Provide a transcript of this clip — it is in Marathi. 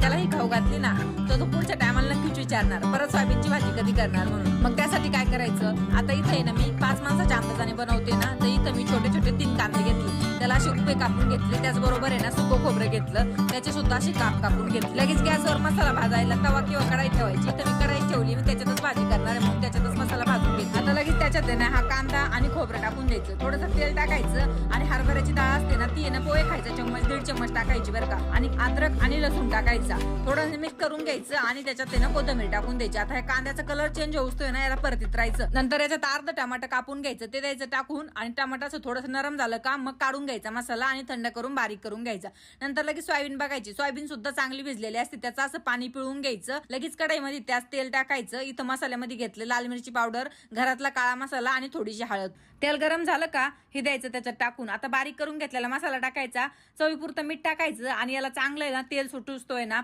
त्यालाही खाऊ घातली ना तो पुढच्या टायमाला नक्कीच विचारणार परत सोयाबीनची भाजी कधी करणार म्हणून। मग त्यासाठी काय करायचं, आता इथे आहे ना मी 5 माणसाच्या अंदाजाने बनवते ना, तर इथं मी छोटे छोटे 3 कांदे घेतले, त्याला असे उभे कापून घेतले, त्याचबरोबर आहे ना सुकं खोबरं घेतलं, त्याचे सुद्धा असे काप कापून घेतले। लगेच गॅसवर मसाला भाजायला तवा किंवा कढाई ठेवायची, तर मी कढाई ठेवली, मी त्याच्यातच भाजी करणार आहे म्हणून त्याच्यातच मसाला भाजून घेतला। आता लगेच त्याच्यात आहे ना हा कांदा आणि खोबरं टाकून द्यायचं, थोडंसं तेल टाकायचं आणि हरभऱ्याची डाळ असते ना ती आहे ना पोहे खायचा चम्मच 1.5 चम्मच टाकायची बरं का, आणि अद्रक आणि लसूण टाकायचा, थोडं मिक्स करून घ्यायचं आणि त्याच्यात आहे ना कोथिंबीर टाकून द्यायची। आता ह्या कांद्याचा कलर चेंज होतोय ना, याला परतीत राहायचं। नंतर याच्यात अर्ध टमाटर कापून घ्यायचं, ते द्यायचं टाकून, आणि टमाटाचं थोडंसं नरम झालं का मग काढून घ्यायचा मसाला आणि थंड करून बारीक करून घ्यायचा। नंतर लगेच सोयाबीन बघायची, सोयाबीन सुद्धा चांगली भिजलेली असते, त्याचं असं पाणी पिळून घ्यायचं। लगेच कढईमध्ये त्याच तेल टाकायचं, इथं मसाल्यामध्ये घेतलं लाल मिरची पावडर, घरातला काळा मसाला आणि थोडीशी हळद। तेल गरम झालं का हे द्यायचं त्याच्यात टाकून, आता बारीक करून घेतलेला मसाला टाकायचा, चवीपुरतं मीठ टाकायचं आणि याला चांगलं आहे ना तेल सुटूस्तोय ना